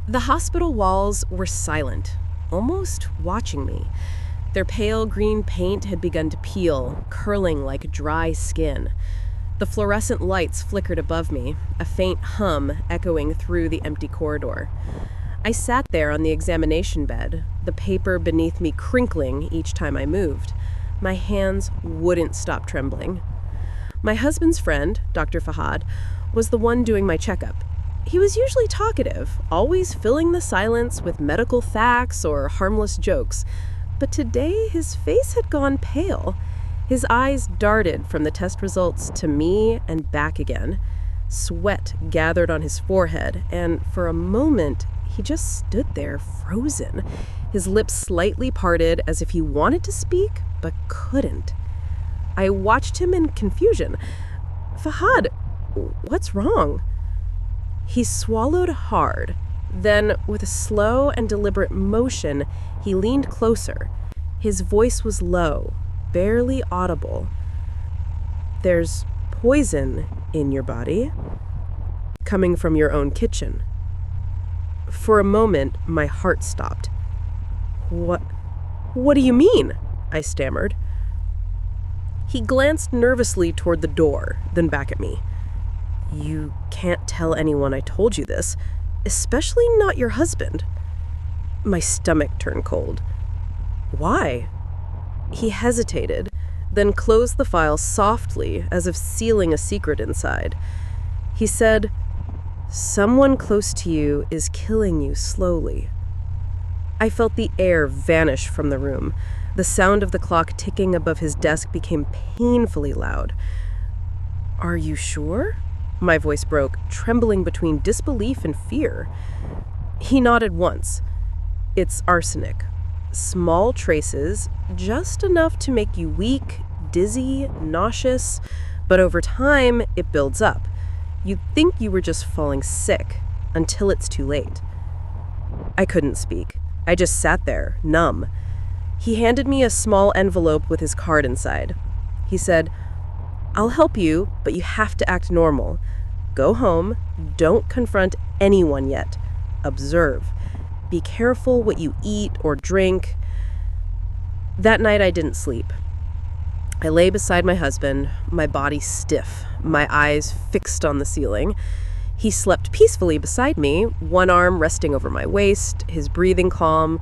The hospital walls were silent, almost watching me. Their pale green paint had begun to peel, curling like dry skin. The fluorescent lights flickered above me, a faint hum echoing through the empty corridor. I sat there on the examination bed, the paper beneath me crinkling each time I moved. My hands wouldn't stop trembling. My husband's friend, Dr. Fahad, was the one doing my checkup. He was usually talkative, always filling the silence with medical facts or harmless jokes. But today his face had gone pale. His eyes darted from the test results to me and back again. Sweat gathered on his forehead, and for a moment, he just stood there frozen, his lips slightly parted as if he wanted to speak but couldn't. I watched him in confusion. "Fahad, what's wrong?" He swallowed hard. Then, with a slow and deliberate motion, he leaned closer. His voice was low, barely audible. "There's poison in your body, coming from your own kitchen." For a moment, my heart stopped. What do you mean?" I stammered. He glanced nervously toward the door, then back at me. "You can't tell anyone I told you this, especially not your husband." My stomach turned cold. "Why?" He hesitated, then closed the file softly, as if sealing a secret inside. He said, "Someone close to you is killing you slowly." I felt the air vanish from the room. The sound of the clock ticking above his desk became painfully loud. "Are you sure?" My voice broke, trembling between disbelief and fear. He nodded once. "It's arsenic. Small traces, just enough to make you weak, dizzy, nauseous, but over time, it builds up. You'd think you were just falling sick, until it's too late." I couldn't speak. I just sat there, numb. He handed me a small envelope with his card inside. He said, "I'll help you, but you have to act normal. Go home, don't confront anyone yet. Observe. Be careful what you eat or drink." That night I didn't sleep. I lay beside my husband, my body stiff, my eyes fixed on the ceiling. He slept peacefully beside me, one arm resting over my waist, his breathing calm.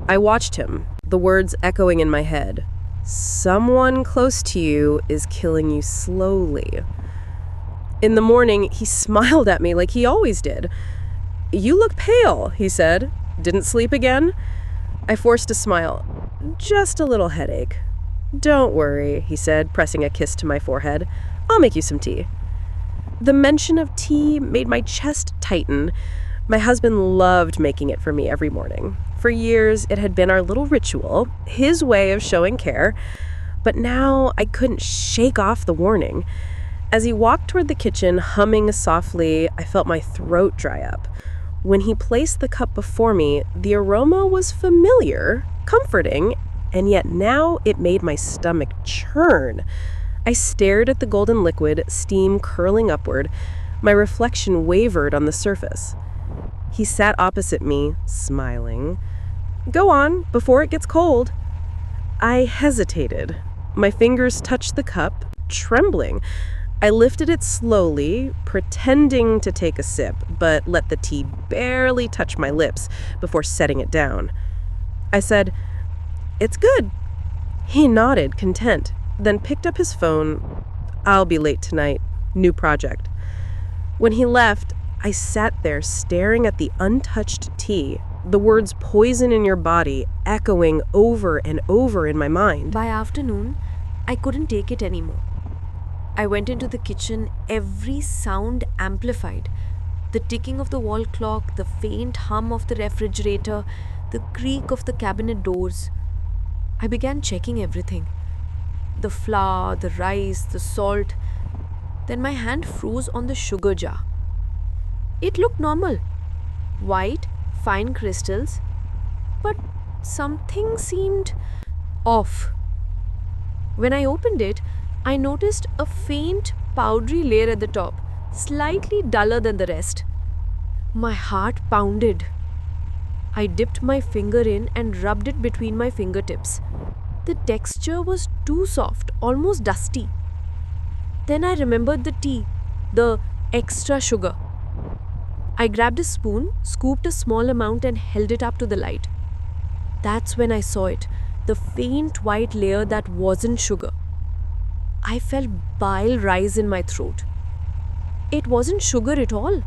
I watched him, the words echoing in my head. "Someone close to you is killing you slowly." In the morning, he smiled at me like he always did. "You look pale," he said. "Didn't sleep again?" I forced a smile. "Just a little headache." "Don't worry," he said, pressing a kiss to my forehead. "I'll make you some tea." The mention of tea made my chest tighten. My husband loved making it for me every morning. For years, it had been our little ritual, his way of showing care. But now I couldn't shake off the warning. As he walked toward the kitchen, humming softly, I felt my throat dry up. When he placed the cup before me, the aroma was familiar, comforting, and yet now it made my stomach churn. I stared at the golden liquid, steam curling upward. My reflection wavered on the surface. He sat opposite me, smiling. "Go on, before it gets cold." I hesitated. My fingers touched the cup, trembling. I lifted it slowly, pretending to take a sip, but let the tea barely touch my lips before setting it down. I said, "It's good." He nodded, content, then picked up his phone. "I'll be late tonight. New project." When he left, I sat there staring at the untouched tea, the words "poison in your body" echoing over and over in my mind. By afternoon, I couldn't take it anymore. I went into the kitchen, every sound amplified. The ticking of the wall clock, the faint hum of the refrigerator, the creak of the cabinet doors. I began checking everything. The flour, the rice, the salt. Then my hand froze on the sugar jar. It looked normal. White, fine crystals. But something seemed off. When I opened it, I noticed a faint, powdery layer at the top, slightly duller than the rest. My heart pounded. I dipped my finger in and rubbed it between my fingertips. The texture was too soft, almost dusty. Then I remembered the tea, the extra sugar. I grabbed a spoon, scooped a small amount, and held it up to the light. That's when I saw it, the faint white layer that wasn't sugar. I felt bile rise in my throat. It wasn't sugar at all.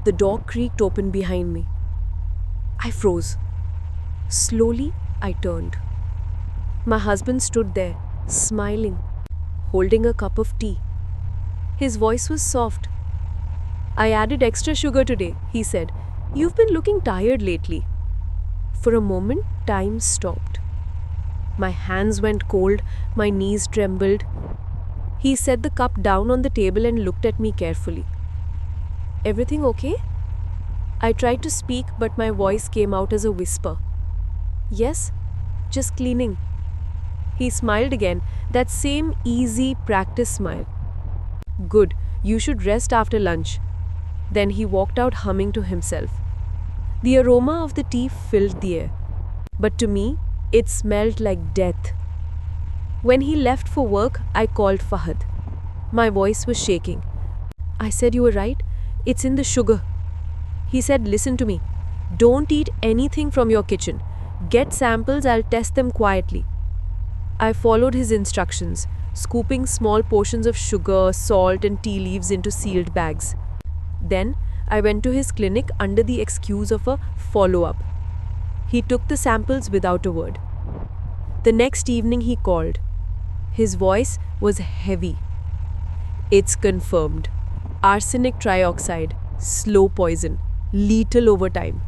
The door creaked open behind me. I froze. Slowly, I turned. My husband stood there, smiling, holding a cup of tea. His voice was soft. "I added extra sugar today," he said. "You've been looking tired lately." For a moment, time stopped. My hands went cold, my knees trembled. He set the cup down on the table and looked at me carefully. "Everything okay?" I tried to speak, but my voice came out as a whisper. "Yes, just cleaning." He smiled again, that same easy practice smile. "Good, you should rest after lunch." Then he walked out humming to himself. The aroma of the tea filled the air, but to me, it smelled like death. When he left for work, I called Fahad. My voice was shaking. I said, "You were right. It's in the sugar." He said, "Listen to me. Don't eat anything from your kitchen. Get samples, I'll test them quietly." I followed his instructions, scooping small portions of sugar, salt, and tea leaves into sealed bags. Then I went to his clinic under the excuse of a follow-up. He took the samples without a word. The next evening he called. His voice was heavy. "It's confirmed. Arsenic trioxide, slow poison, lethal over time."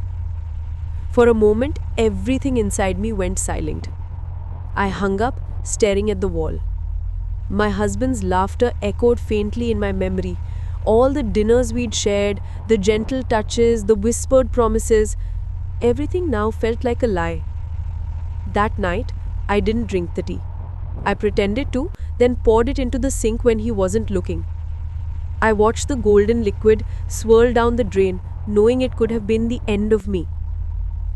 For a moment, everything inside me went silent. I hung up, staring at the wall. My husband's laughter echoed faintly in my memory. All the dinners we'd shared, the gentle touches, the whispered promises, everything now felt like a lie. That night, I didn't drink the tea. I pretended to, then poured it into the sink when he wasn't looking. I watched the golden liquid swirl down the drain, knowing it could have been the end of me.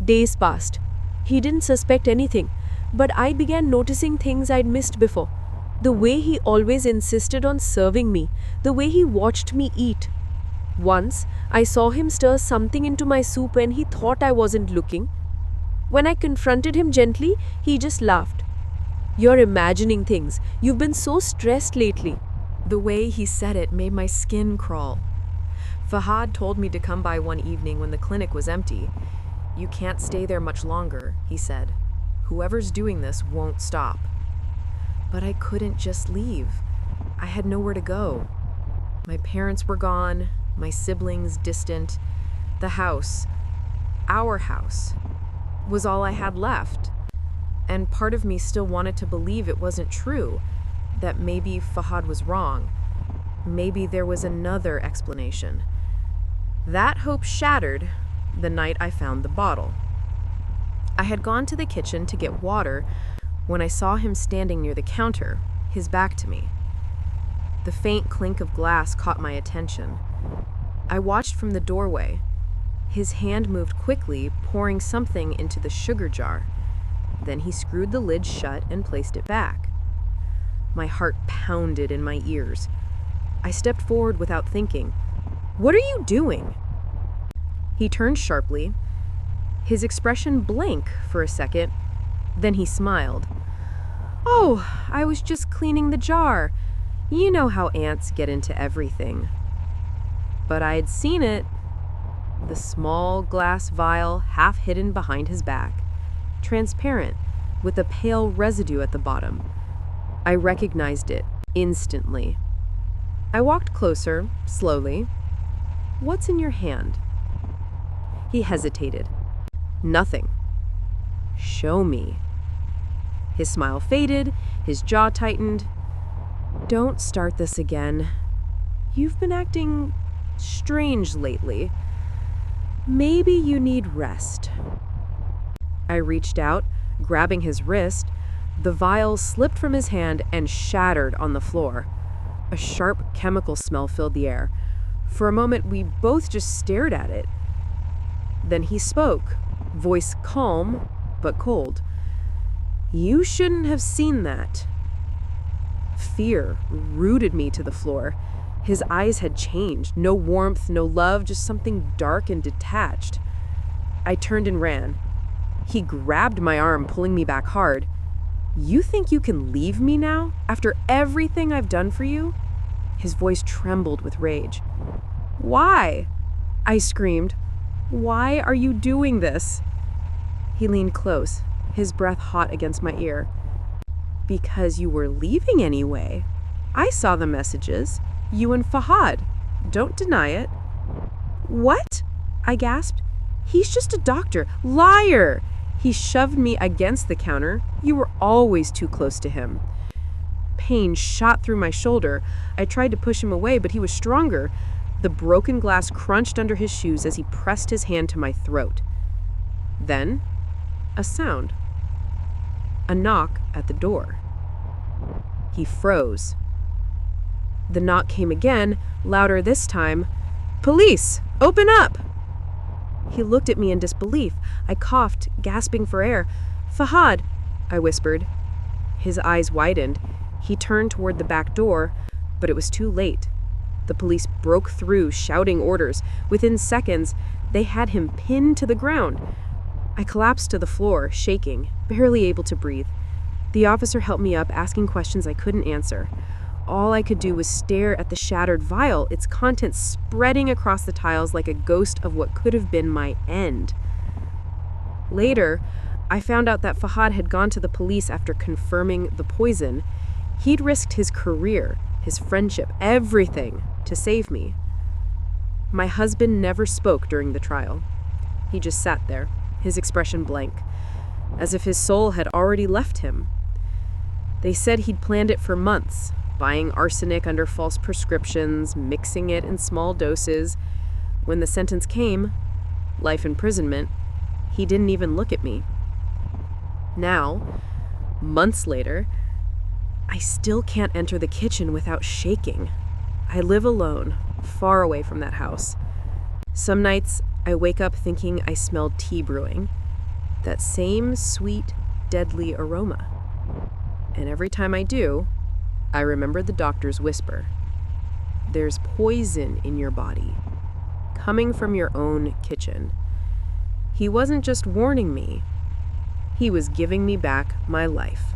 Days passed. He didn't suspect anything, but I began noticing things I'd missed before. The way he always insisted on serving me, the way he watched me eat. Once, I saw him stir something into my soup and he thought I wasn't looking. When I confronted him gently, he just laughed. "You're imagining things. You've been so stressed lately." The way he said it made my skin crawl. Fahad told me to come by one evening when the clinic was empty. "You can't stay there much longer," he said. "Whoever's doing this won't stop." But I couldn't just leave. I had nowhere to go. My parents were gone, my siblings distant. The house, our house, was all I had left. And part of me still wanted to believe it wasn't true, that maybe Fahad was wrong. Maybe there was another explanation. That hope shattered the night I found the bottle. I had gone to the kitchen to get water when I saw him standing near the counter, his back to me. The faint clink of glass caught my attention. I watched from the doorway. His hand moved quickly, pouring something into the sugar jar. Then he screwed the lid shut and placed it back. My heart pounded in my ears. I stepped forward without thinking. "What are you doing?" He turned sharply, his expression blank for a second. Then he smiled. "Oh, I was just cleaning the jar. You know how ants get into everything." But I'd seen it. The small glass vial half hidden behind his back, transparent, with a pale residue at the bottom. I recognized it instantly. I walked closer, slowly. "What's in your hand?" He hesitated. "Nothing." "Show me." His smile faded, his jaw tightened. "Don't start this again. You've been acting strange lately. Maybe you need rest." I reached out, grabbing his wrist. The vial slipped from his hand and shattered on the floor. A sharp chemical smell filled the air. For a moment, we both just stared at it. Then he spoke, voice calm but cold. "You shouldn't have seen that." Fear rooted me to the floor. His eyes had changed. No warmth, no love, just something dark and detached. I turned and ran. He grabbed my arm, pulling me back hard. "You think you can leave me now, after everything I've done for you?" His voice trembled with rage. "Why?" I screamed. "Why are you doing this?" He leaned close, his breath hot against my ear. "Because you were leaving anyway. I saw the messages. You and Fahad. Don't deny it." "What?" I gasped. "He's just a doctor. Liar!" He shoved me against the counter. "You were always too close to him." Pain shot through my shoulder. I tried to push him away, but he was stronger. The broken glass crunched under his shoes as he pressed his hand to my throat. Then, a sound. A knock at the door. He froze. The knock came again, louder this time. "Police! Open up!" He looked at me in disbelief. I coughed, gasping for air. "Fahad," I whispered. His eyes widened. He turned toward the back door, but it was too late. The police broke through, shouting orders. Within seconds, they had him pinned to the ground. I collapsed to the floor, shaking, barely able to breathe. The officer helped me up, asking questions I couldn't answer. All I could do was stare at the shattered vial, its contents spreading across the tiles like a ghost of what could have been my end. Later, I found out that Fahad had gone to the police after confirming the poison. He'd risked his career, his friendship, everything to save me. My husband never spoke during the trial. He just sat there, his expression blank, as if his soul had already left him. They said he'd planned it for months, buying arsenic under false prescriptions, mixing it in small doses. When the sentence came, life imprisonment, he didn't even look at me. Now, months later, I still can't enter the kitchen without shaking. I live alone, far away from that house. Some nights, I wake up thinking I smell tea brewing, that same sweet, deadly aroma. And every time I do, I remember the doctor's whisper. There's poison in your body, coming from your own kitchen. He wasn't just warning me, he was giving me back my life.